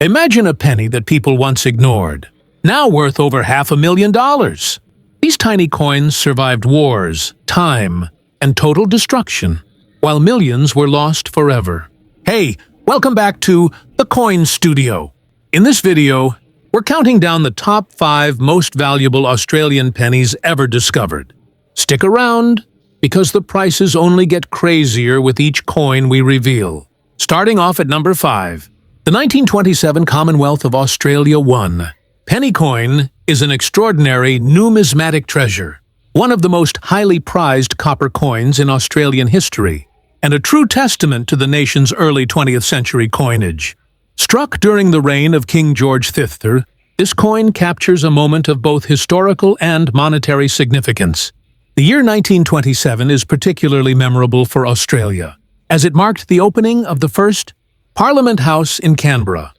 Imagine a penny that people once ignored, now worth over $500,000. These tiny coins survived wars, time, and total destruction, while millions were lost forever. Hey, welcome back to the Coin Studio. In this video, we're counting down the top 5 most valuable Australian pennies ever discovered. Stick around, because the prices only get crazier with each coin we reveal. Starting off at number 5. The 1927 Commonwealth of Australia 1 penny coin is an extraordinary numismatic treasure, one of the most highly prized copper coins in Australian history, and a true testament to the nation's early 20th century coinage. Struck during the reign of King George III, this coin captures a moment of both historical and monetary significance. The year 1927 is particularly memorable for Australia, as it marked the opening of the first Parliament House in Canberra,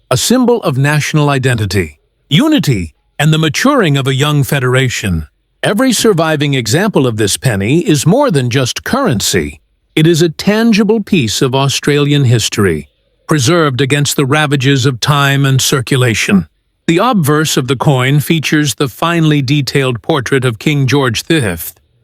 a symbol of national identity, unity, and the maturing of a young federation. Every surviving example of this penny is more than just currency. It is a tangible piece of Australian history, preserved against the ravages of time and circulation. The obverse of the coin features the finely detailed portrait of King George V,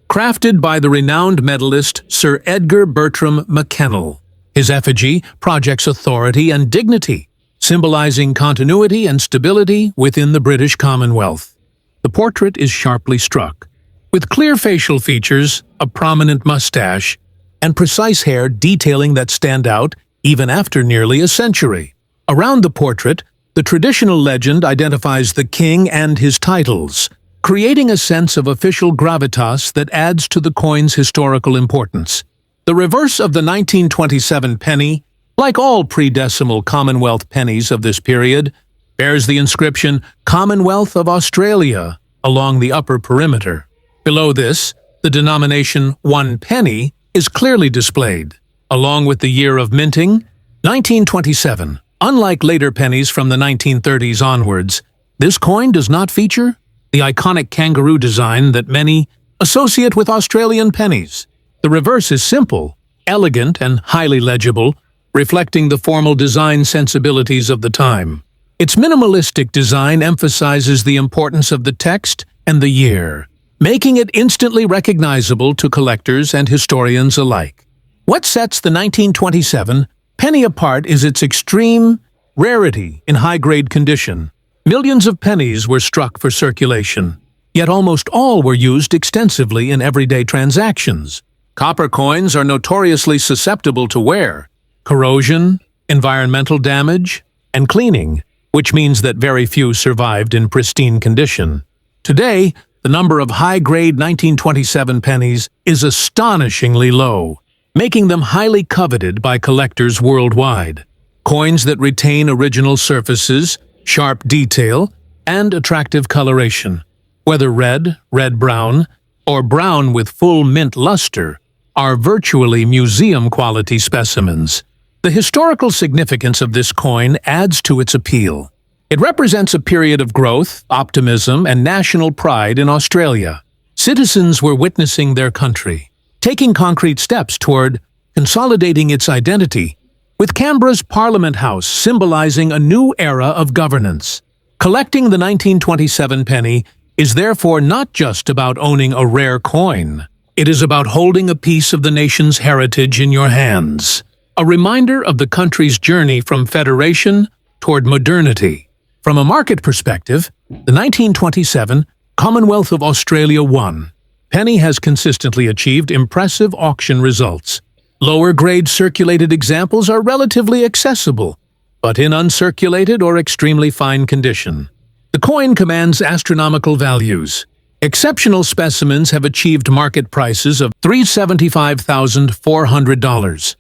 crafted by the renowned medalist Sir Edgar Bertram McKennell. His effigy projects authority and dignity, symbolizing continuity and stability within the British Commonwealth. The portrait is sharply struck, with clear facial features, a prominent mustache, and precise hair detailing that stand out even after nearly a century. Around the portrait, the traditional legend identifies the king and his titles, creating a sense of official gravitas that adds to the coin's historical importance. The reverse of the 1927 penny, like all pre-decimal Commonwealth pennies of this period, bears the inscription Commonwealth of Australia along the upper perimeter. Below this, the denomination 1 penny is clearly displayed, along with the year of minting, 1927. Unlike later pennies from the 1930s onwards, this coin does not feature the iconic kangaroo design that many associate with Australian pennies. The reverse is simple, elegant, and highly legible, reflecting the formal design sensibilities of the time. Its minimalistic design emphasizes the importance of the text and the year, making it instantly recognizable to collectors and historians alike. What sets the 1927 penny apart is its extreme rarity in high-grade condition. Millions of pennies were struck for circulation, yet almost all were used extensively in everyday transactions. Copper coins are notoriously susceptible to wear, corrosion, environmental damage, and cleaning, which means that very few survived in pristine condition. Today, the number of high-grade 1927 pennies is astonishingly low, making them highly coveted by collectors worldwide. Coins that retain original surfaces, sharp detail, and attractive coloration, whether red, red-brown, or brown with full mint luster, are virtually museum-quality specimens. The historical significance of this coin adds to its appeal. It represents a period of growth, optimism, and national pride in Australia. Citizens were witnessing their country, taking concrete steps toward consolidating its identity, with Canberra's Parliament House symbolizing a new era of governance. Collecting the 1927 penny is therefore not just about owning a rare coin. It is about holding a piece of the nation's heritage in your hands, a reminder of the country's journey from federation toward modernity. From a market perspective, the 1927 Commonwealth of Australia 1 penny has consistently achieved impressive auction results. Lower-grade circulated examples are relatively accessible, but in uncirculated or extremely fine condition. The coin commands astronomical values. Exceptional specimens have achieved market prices of $375,400,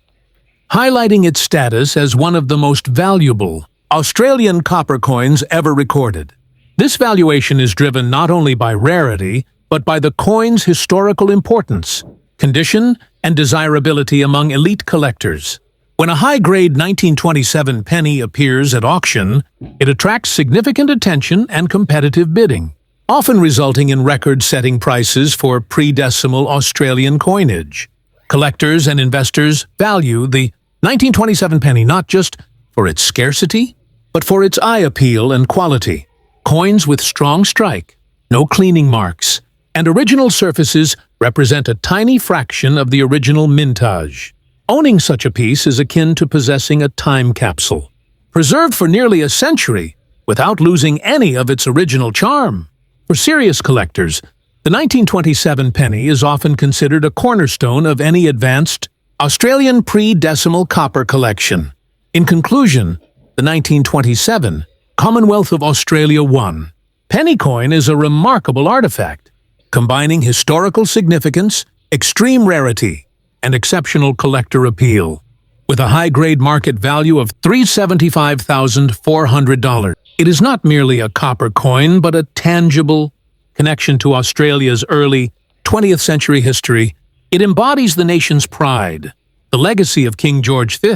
highlighting its status as one of the most valuable Australian copper coins ever recorded. This valuation is driven not only by rarity, but by the coin's historical importance, condition, and desirability among elite collectors. When a high-grade 1927 penny appears at auction, it attracts significant attention and competitive bidding, often resulting in record-setting prices for pre-decimal Australian coinage. Collectors and investors value the 1927 penny not just for its scarcity, but for its eye appeal and quality. Coins with strong strike, no cleaning marks, and original surfaces represent a tiny fraction of the original mintage. Owning such a piece is akin to possessing a time capsule, preserved for nearly a century without losing any of its original charm. For serious collectors, the 1927 penny is often considered a cornerstone of any advanced Australian pre-decimal copper collection. In conclusion, the 1927 Commonwealth of Australia I penny coin is a remarkable artifact, combining historical significance, extreme rarity, and exceptional collector appeal. With a high-grade market value of $375,400, it is not merely a copper coin but a tangible connection to Australia's early 20th century history. It embodies the nation's pride, the legacy of King George V,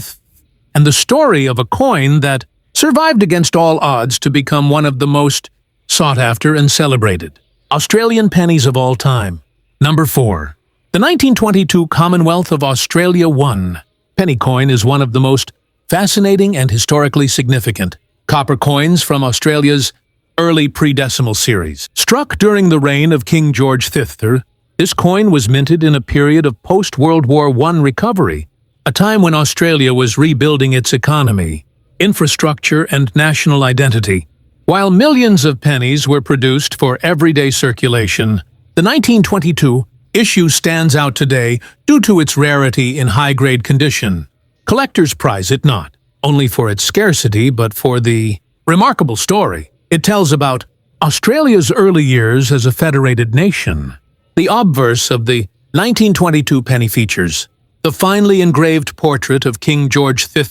and the story of a coin that survived against all odds to become one of the most sought-after and celebrated Australian pennies of all time. Number 4. The 1922 Commonwealth of Australia I penny coin is one of the most fascinating and historically significant copper coins from Australia's early pre-decimal series. Struck during the reign of King George V, this coin was minted in a period of post-World War I recovery, a time when Australia was rebuilding its economy, infrastructure, and national identity. While millions of pennies were produced for everyday circulation, the 1922 issue stands out today due to its rarity in high-grade condition. Collectors prize it not only for its scarcity but for the remarkable story it tells about Australia's early years as a federated nation. The obverse of the 1922 penny features the finely engraved portrait of King George V,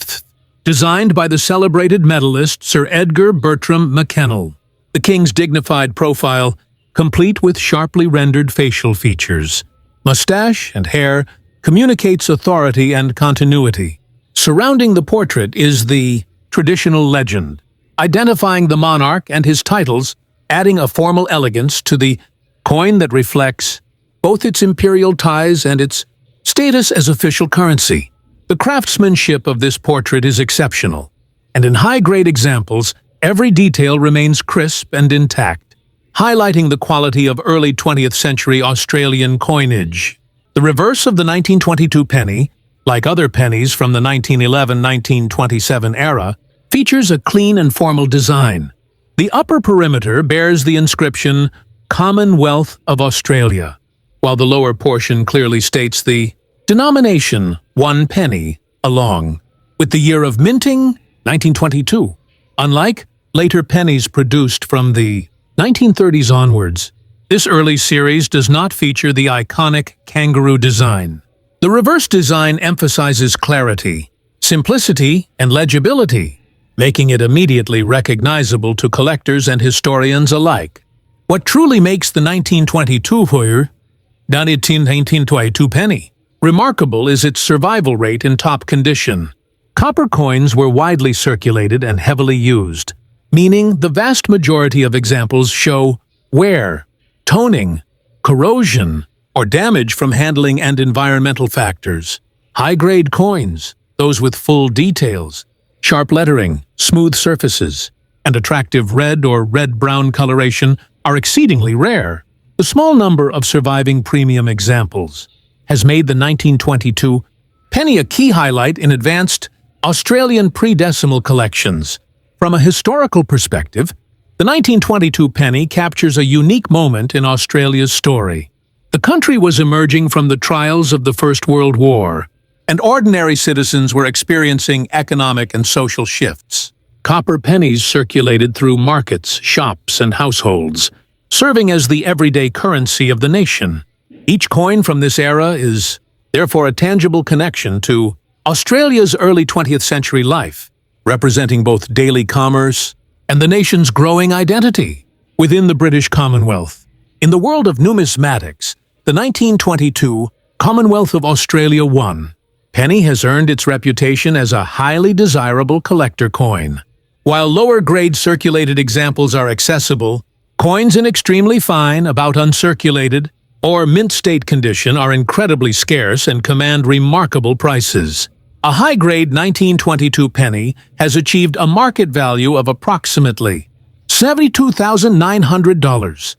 designed by the celebrated medalist Sir Edgar Bertram McKennell. The king's dignified profile, complete with sharply rendered facial features, mustache and hair, communicates authority and continuity. Surrounding the portrait is the traditional legend, identifying the monarch and his titles, adding a formal elegance to the coin that reflects both its imperial ties and its status as official currency. The craftsmanship of this portrait is exceptional, and in high-grade examples, every detail remains crisp and intact, highlighting the quality of early 20th century Australian coinage. The reverse of the 1922 penny, like other pennies from the 1911-1927 era, features a clean and formal design. The upper perimeter bears the inscription Commonwealth of Australia, while the lower portion clearly states the denomination 1 penny along, with the year of minting 1922. Unlike later pennies produced from the 1930s onwards, this early series does not feature the iconic kangaroo design. The reverse design emphasizes clarity, simplicity, and legibility, making it immediately recognizable to collectors and historians alike. What truly makes the 1922 penny remarkable is its survival rate in top condition. Copper coins were widely circulated and heavily used, meaning the vast majority of examples show wear, toning, corrosion, or damage from handling and environmental factors. High-grade coins, those with full details, sharp lettering, smooth surfaces, and attractive red or red-brown coloration are exceedingly rare. The small number of surviving premium examples has made the 1922 penny a key highlight in advanced Australian pre-decimal collections. From a historical perspective, the 1922 penny captures a unique moment in Australia's story. The country was emerging from the trials of the First World War, and ordinary citizens were experiencing economic and social shifts. Copper pennies circulated through markets, shops, and households, serving as the everyday currency of the nation. Each coin from this era is, therefore, a tangible connection to Australia's early 20th century life, representing both daily commerce and the nation's growing identity within the British Commonwealth. In the world of numismatics, the 1922 Commonwealth of Australia I penny has earned its reputation as a highly desirable collector coin. While lower-grade circulated examples are accessible, coins in extremely fine, about uncirculated, or mint state condition are incredibly scarce and command remarkable prices. A high-grade 1922 penny has achieved a market value of approximately $72,900,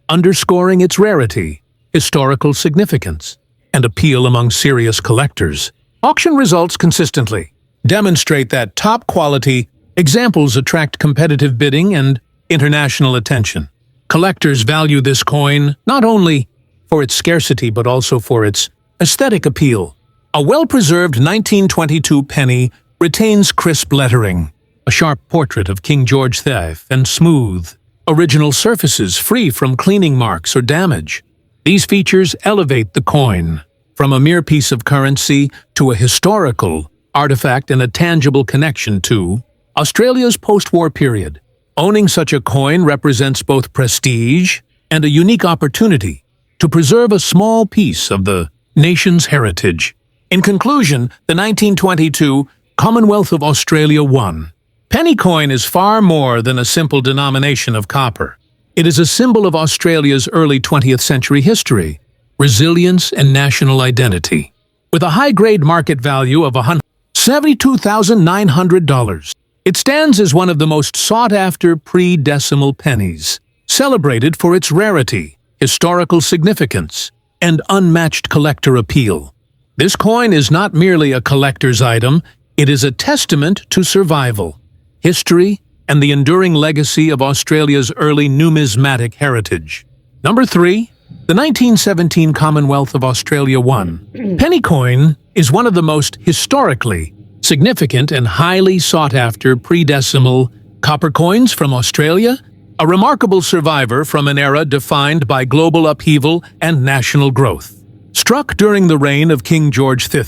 underscoring its rarity, historical significance, and appeal among serious collectors. Auction results consistently demonstrate that top-quality examples attract competitive bidding and international attention. Collectors value this coin not only for its scarcity but also for its aesthetic appeal. A well-preserved 1922 penny retains crisp lettering, a sharp portrait of King George V, and smooth, original surfaces free from cleaning marks or damage. These features elevate the coin from a mere piece of currency to a historical artifact and a tangible connection to Australia's post-war period. Owning such a coin represents both prestige and a unique opportunity to preserve a small piece of the nation's heritage. In conclusion, the 1922 Commonwealth of Australia won. Penny coin is far more than a simple denomination of copper. It is a symbol of Australia's early 20th century history, resilience, and national identity. With a high-grade market value of $72,900, it stands as one of the most sought-after pre-decimal pennies, celebrated for its rarity, historical significance, and unmatched collector appeal. This coin is not merely a collector's item, it is a testament to survival, history, and the enduring legacy of Australia's early numismatic heritage. Number 3. The 1917 Commonwealth of Australia won. Penny coin is one of the most historically significant and highly sought-after pre-decimal copper coins from Australia, a remarkable survivor from an era defined by global upheaval and national growth. Struck during the reign of King George V,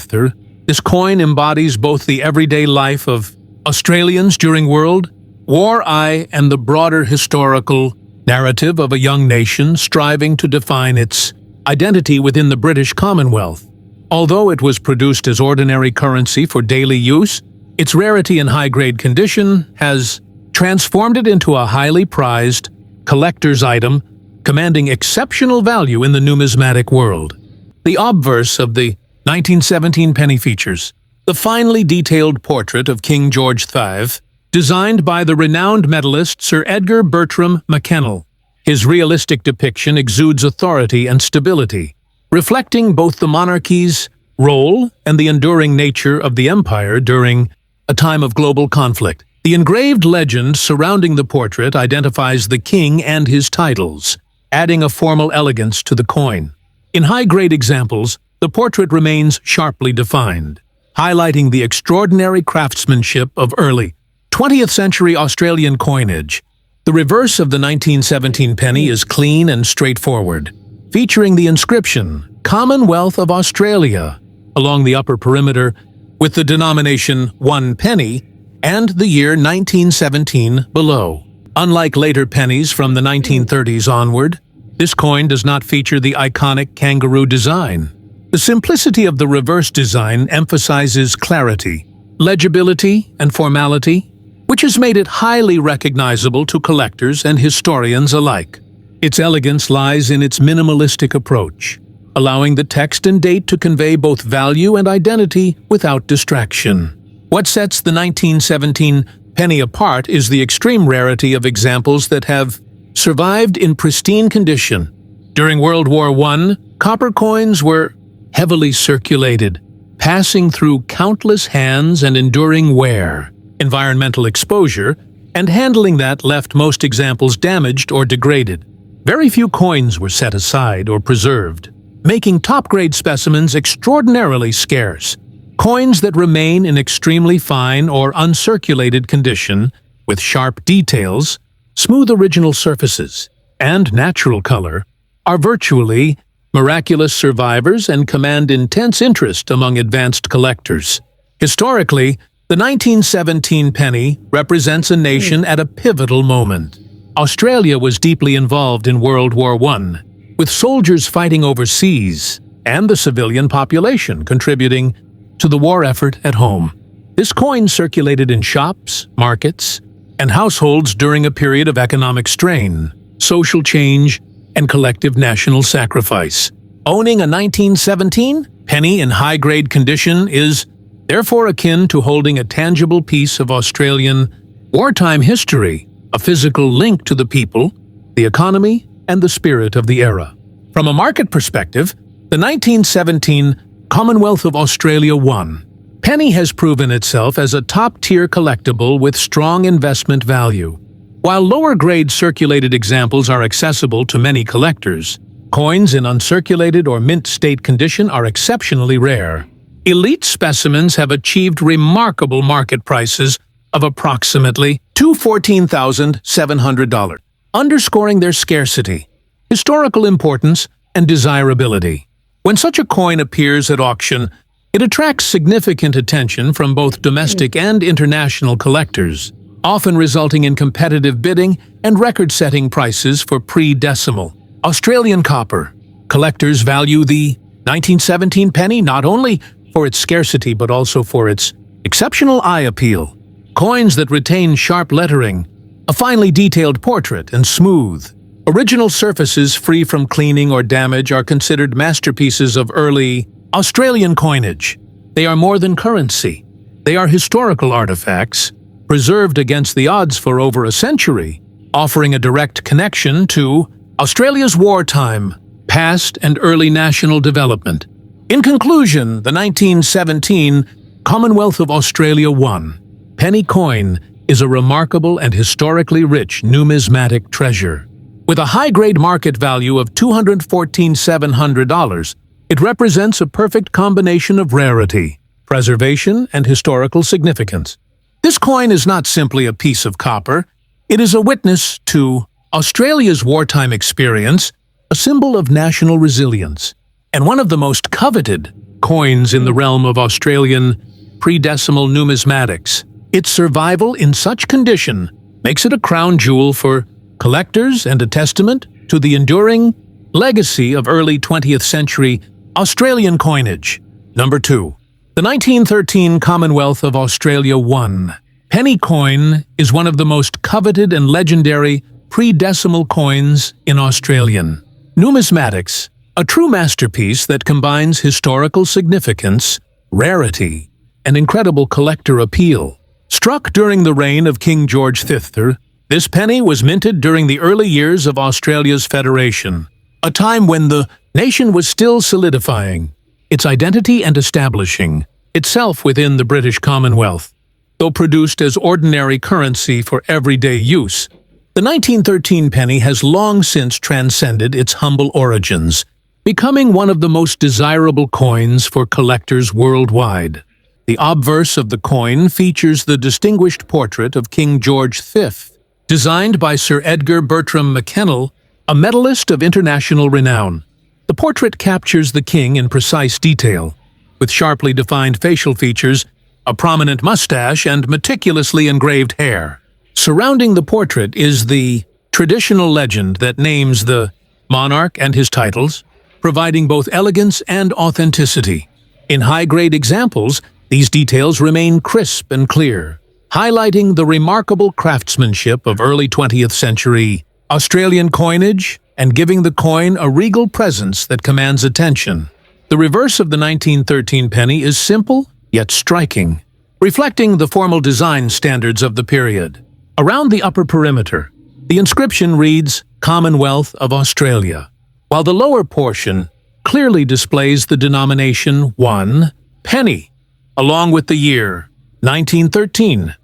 this coin embodies both the everyday life of Australians during World War I and the broader historical narrative of a young nation striving to define its identity within the British Commonwealth. Although it was produced as ordinary currency for daily use, its rarity and high-grade condition has transformed it into a highly prized collector's item, commanding exceptional value in the numismatic world. The obverse of the 1917 penny features the finely detailed portrait of King George V, designed by the renowned medalist Sir Edgar Bertram McKennell. His realistic depiction exudes authority and stability, reflecting both the monarchy's role and the enduring nature of the empire during a time of global conflict. The engraved legend surrounding the portrait identifies the king and his titles, adding a formal elegance to the coin. In high-grade examples, the portrait remains sharply defined, highlighting the extraordinary craftsmanship of early 20th century Australian coinage. The reverse of the 1917 penny is clean and straightforward, featuring the inscription, Commonwealth of Australia, along the upper perimeter, with the denomination 1 penny and the year 1917 below. Unlike later pennies from the 1930s onward, this coin does not feature the iconic kangaroo design. The simplicity of the reverse design emphasizes clarity, legibility, and formality, which has made it highly recognizable to collectors and historians alike. Its elegance lies in its minimalistic approach, allowing the text and date to convey both value and identity without distraction. What sets the 1917 penny apart is the extreme rarity of examples that have survived in pristine condition. During World War I, copper coins were heavily circulated, passing through countless hands and enduring wear, environmental exposure, and handling that left most examples damaged or degraded. Very few coins were set aside or preserved, making top-grade specimens extraordinarily scarce. Coins that remain in extremely fine or uncirculated condition, with sharp details, smooth original surfaces, and natural color, are virtually miraculous survivors and command intense interest among advanced collectors. Historically, the 1917 penny represents a nation at a pivotal moment. Australia was deeply involved in World War I, with soldiers fighting overseas and the civilian population contributing to the war effort at home. This coin circulated in shops, markets, and households during a period of economic strain, social change, and collective national sacrifice. Owning a 1917 penny in high-grade condition is therefore akin to holding a tangible piece of Australian wartime history, a physical link to the people, the economy, and the spirit of the era. From a market perspective, the 1917 Commonwealth of Australia won. Penny has proven itself as a top-tier collectible with strong investment value. While lower-grade circulated examples are accessible to many collectors, coins in uncirculated or mint-state condition are exceptionally rare. Elite specimens have achieved remarkable market prices of approximately $214,700, underscoring their scarcity, historical importance, and desirability. When such a coin appears at auction, it attracts significant attention from both domestic and international collectors, often resulting in competitive bidding and record-setting prices for pre-decimal Australian copper. Collectors value the 1917 penny not only for its scarcity but also for its exceptional eye appeal. Coins that retain sharp lettering, a finely detailed portrait, and smooth, original surfaces free from cleaning or damage are considered masterpieces of early Australian coinage. They are more than currency. They are historical artifacts, preserved against the odds for over a century, offering a direct connection to Australia's wartime, past, and early national development. In conclusion, the 1917 Commonwealth of Australia won. Penny coin is a remarkable and historically rich numismatic treasure. With a high-grade market value of $214,700, it represents a perfect combination of rarity, preservation, and historical significance. This coin is not simply a piece of copper, it is a witness to Australia's wartime experience, a symbol of national resilience, and one of the most coveted coins in the realm of Australian pre-decimal numismatics. Its survival in such condition makes it a crown jewel for collectors and a testament to the enduring legacy of early 20th century Australian coinage. Number 2. The 1913 Commonwealth of Australia won. Penny coin is one of the most coveted and legendary pre-decimal coins in Australian numismatics, a true masterpiece that combines historical significance, rarity, and incredible collector appeal. Struck during the reign of King George V, this penny was minted during the early years of Australia's federation, a time when the nation was still solidifying its identity and establishing itself within the British Commonwealth. Though produced as ordinary currency for everyday use, the 1913 penny has long since transcended its humble origins, becoming one of the most desirable coins for collectors worldwide. The obverse of the coin features the distinguished portrait of King George V, designed by Sir Edgar Bertram McKennell, a medalist of international renown. The portrait captures the king in precise detail, with sharply defined facial features, a prominent mustache, and meticulously engraved hair. Surrounding the portrait is the traditional legend that names the monarch and his titles, providing both elegance and authenticity. In high-grade examples, these details remain crisp and clear, highlighting the remarkable craftsmanship of early 20th century Australian coinage and giving the coin a regal presence that commands attention. The reverse of the 1913 penny is simple yet striking, reflecting the formal design standards of the period. Around the upper perimeter, the inscription reads Commonwealth of Australia, while the lower portion clearly displays the denomination 1 penny, along with the year 1913.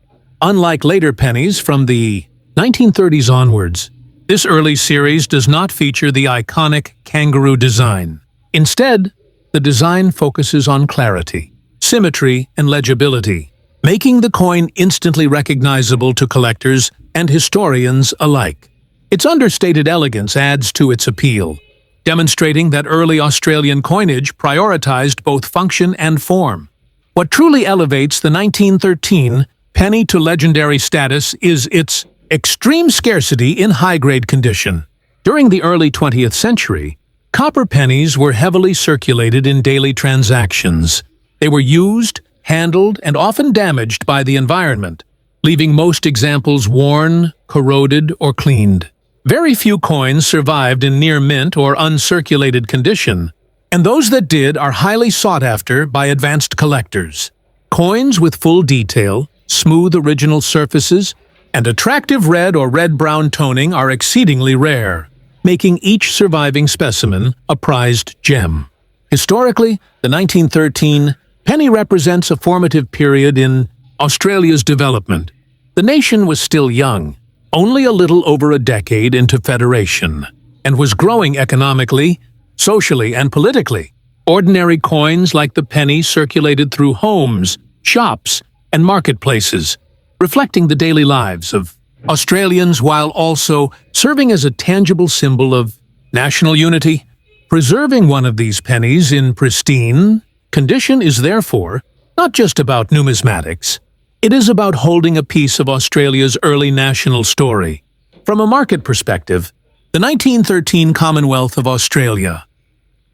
Unlike later pennies from the 1930s onwards, this early series does not feature the iconic kangaroo design. Instead, the design focuses on clarity, symmetry, and legibility, making the coin instantly recognizable to collectors and historians alike. Its understated elegance adds to its appeal, demonstrating that early Australian coinage prioritized both function and form. What truly elevates the 1913 penny to legendary status is its extreme scarcity in high-grade condition. During the early 20th century, copper pennies were heavily circulated in daily transactions. They were used, handled, and often damaged by the environment, leaving most examples worn, corroded, or cleaned. Very few coins survived in near mint or uncirculated condition, and those that did are highly sought after by advanced collectors. Coins with full detail, smooth original surfaces, and attractive red or red-brown toning are exceedingly rare, making each surviving specimen a prized gem. Historically, the 1913 penny represents a formative period in Australia's development. The nation was still young, only a little over a decade into federation, and was growing economically, socially, and politically. Ordinary coins like the penny circulated through homes, shops, and marketplaces, reflecting the daily lives of Australians while also serving as a tangible symbol of national unity. Preserving one of these pennies in pristine condition is therefore not just about numismatics. It is about holding a piece of Australia's early national story. From a market perspective, the 1913 Commonwealth of Australia.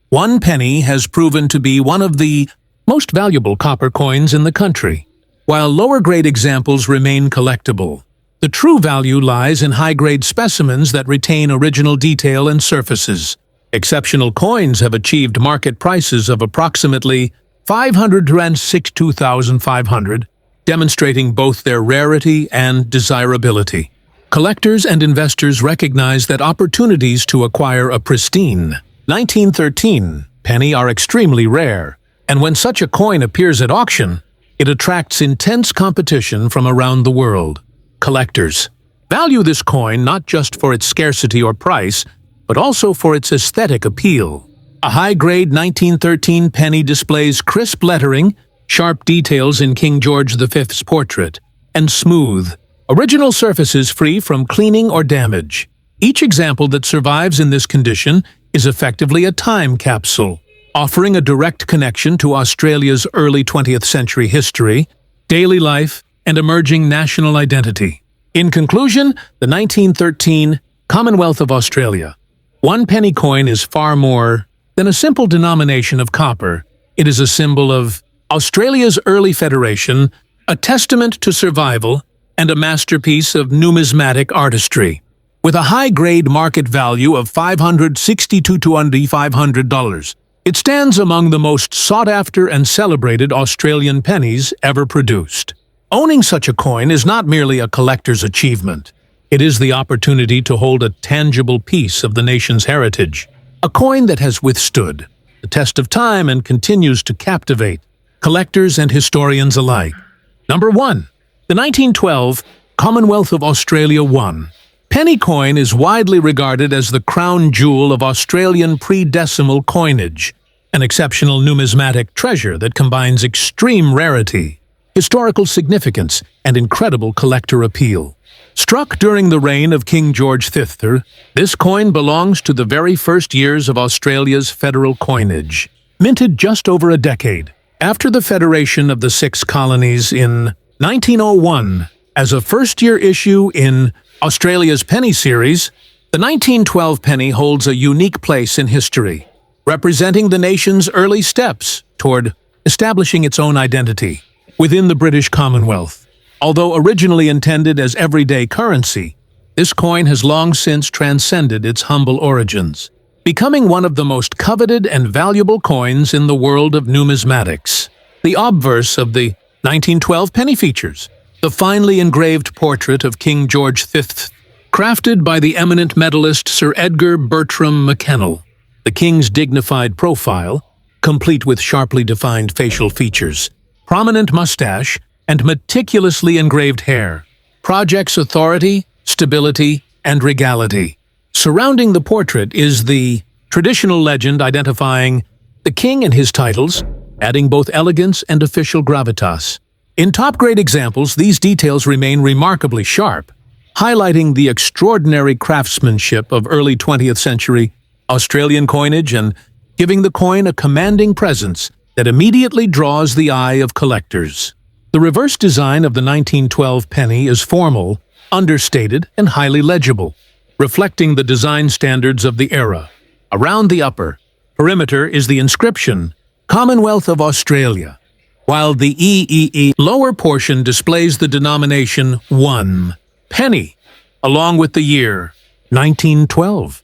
One penny has proven to be one of the most valuable copper coins in the country. While lower-grade examples remain collectible, the true value lies in high-grade specimens that retain original detail and surfaces. Exceptional coins have achieved market prices of approximately $562,500, demonstrating both their rarity and desirability. Collectors and investors recognize that opportunities to acquire a pristine 1913 penny are extremely rare, and when such a coin appears at auction, it attracts intense competition from around the world. Collectors value this coin not just for its scarcity or price, but also for its aesthetic appeal. A high-grade 1913 penny displays crisp lettering, sharp details in King George V's portrait, and smooth, original surfaces free from cleaning or damage. Each example that survives in this condition is effectively a time capsule, offering a direct connection to Australia's early 20th century history, daily life, and emerging national identity. In conclusion, the 1913 Commonwealth of Australia. One penny coin is far more than a simple denomination of copper. It is a symbol of Australia's early federation, a testament to survival, and a masterpiece of numismatic artistry. With a high-grade market value of $562,500, it stands among the most sought-after and celebrated Australian pennies ever produced. Owning such a coin is not merely a collector's achievement. It is the opportunity to hold a tangible piece of the nation's heritage, a coin that has withstood the test of time and continues to captivate collectors and historians alike. Number 1. The 1912 Commonwealth of Australia 1. Penny coin is widely regarded as the crown jewel of Australian pre-decimal coinage, an exceptional numismatic treasure that combines extreme rarity, historical significance, and incredible collector appeal. Struck during the reign of King George V, this coin belongs to the very first years of Australia's federal coinage, minted just over a decade after the federation of the 6 colonies in 1901. As a first-year issue in Australia's penny series, the 1912 penny holds a unique place in history, representing the nation's early steps toward establishing its own identity within the British Commonwealth. Although originally intended as everyday currency, this coin has long since transcended its humble origins, becoming one of the most coveted and valuable coins in the world of numismatics. The obverse of the 1912 penny features the finely engraved portrait of King George V, crafted by the eminent medalist Sir Edgar Bertram McKennell. The king's dignified profile, complete with sharply defined facial features, prominent mustache, and meticulously engraved hair, projects authority, stability, and regality. Surrounding the portrait is the traditional legend identifying the king and his titles, adding both elegance and official gravitas. In top-grade examples, these details remain remarkably sharp, highlighting the extraordinary craftsmanship of early 20th century Australian coinage and giving the coin a commanding presence that immediately draws the eye of collectors. The reverse design of the 1912 penny is formal, understated, and highly legible, reflecting the design standards of the era. Around the upper perimeter is the inscription, Commonwealth of Australia, while the lower portion displays the denomination 1 penny, along with the year 1912.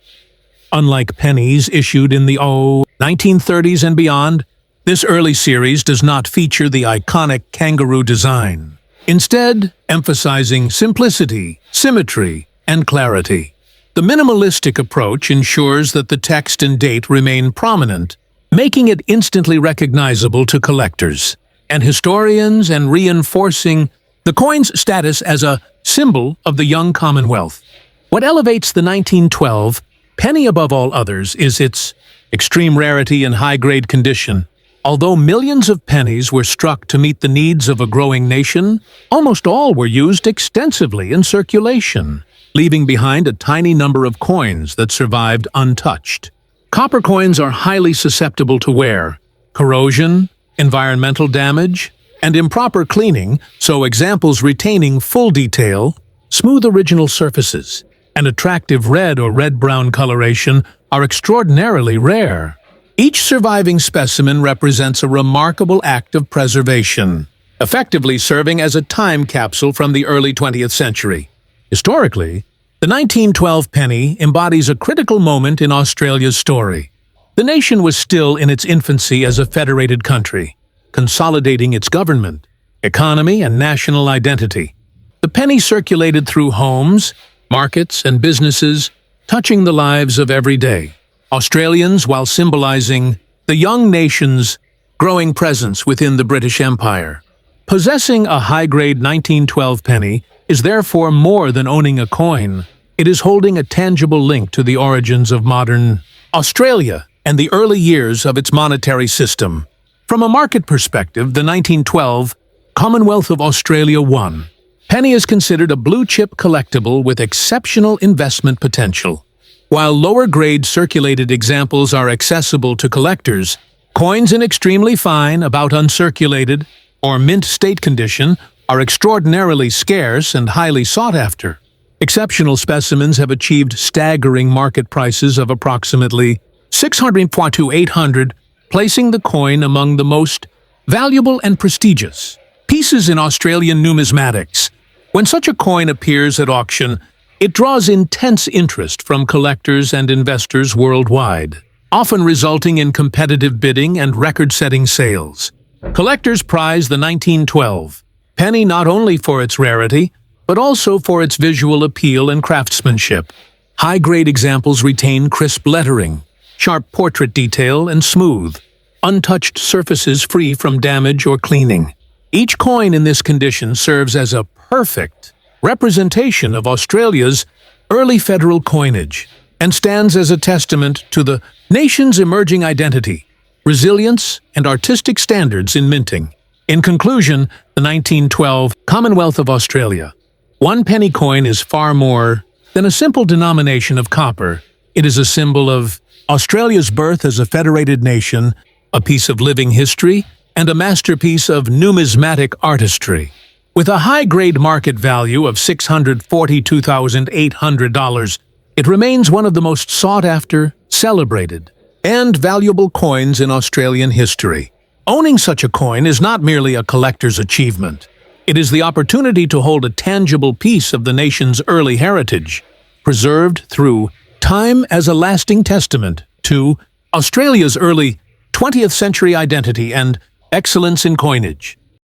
Unlike pennies issued in the 1930s and beyond, This early series does not feature the iconic kangaroo design, instead emphasizing simplicity, symmetry, and clarity. The minimalistic approach ensures that the text and date remain prominent, making it instantly recognizable to collectors and historians and reinforcing the coin's status as a symbol of the young Commonwealth. What elevates the 1912 penny above all others is its extreme rarity and high-grade condition. Although millions of pennies were struck to meet the needs of a growing nation, almost all were used extensively in circulation, leaving behind a tiny number of coins that survived untouched. Copper coins are highly susceptible to wear, corrosion, environmental damage, and improper cleaning, so examples retaining full detail, smooth original surfaces, and attractive red or red-brown coloration are extraordinarily rare. Each surviving specimen represents a remarkable act of preservation, effectively serving as a time capsule from the early 20th century. Historically, the 1912 penny embodies a critical moment in Australia's story. The nation was still in its infancy as a federated country, consolidating its government, economy, and national identity. The penny circulated through homes, markets, and businesses, touching the lives of every day Australians while symbolizing the young nation's growing presence within the British Empire. Possessing a high-grade 1912 penny is therefore more than owning a coin. It is holding a tangible link to the origins of modern Australia and the early years of its monetary system. From a market perspective, the 1912 Commonwealth of Australia won. Penny is considered a blue-chip collectible with exceptional investment potential. While lower-grade circulated examples are accessible to collectors, coins in extremely fine, about uncirculated, or mint state condition are extraordinarily scarce and highly sought after. Exceptional specimens have achieved staggering market prices of approximately $600 to $800, placing the coin among the most valuable and prestigious pieces in Australian numismatics. When such a coin appears at auction, it draws intense interest from collectors and investors worldwide, often resulting in competitive bidding and record-setting sales. Collectors prize the 1912 penny not only for its rarity, but also for its visual appeal and craftsmanship. High-grade examples retain crisp lettering, sharp portrait detail, and smooth, untouched surfaces free from damage or cleaning. Each coin in this condition serves as a perfect representation of Australia's early federal coinage and stands as a testament to the nation's emerging identity, resilience, and artistic standards in minting. In conclusion, the 1912 Commonwealth of Australia. One penny coin is far more than a simple denomination of copper. It is a symbol of Australia's birth as a federated nation, a piece of living history, and a masterpiece of numismatic artistry. With a high-grade market value of $642,800, it remains one of the most sought-after, celebrated, and valuable coins in Australian history. Owning such a coin is not merely a collector's achievement. It is the opportunity to hold a tangible piece of the nation's early heritage, preserved through time as a lasting testament to Australia's early 20th century identity and excellence in coinage.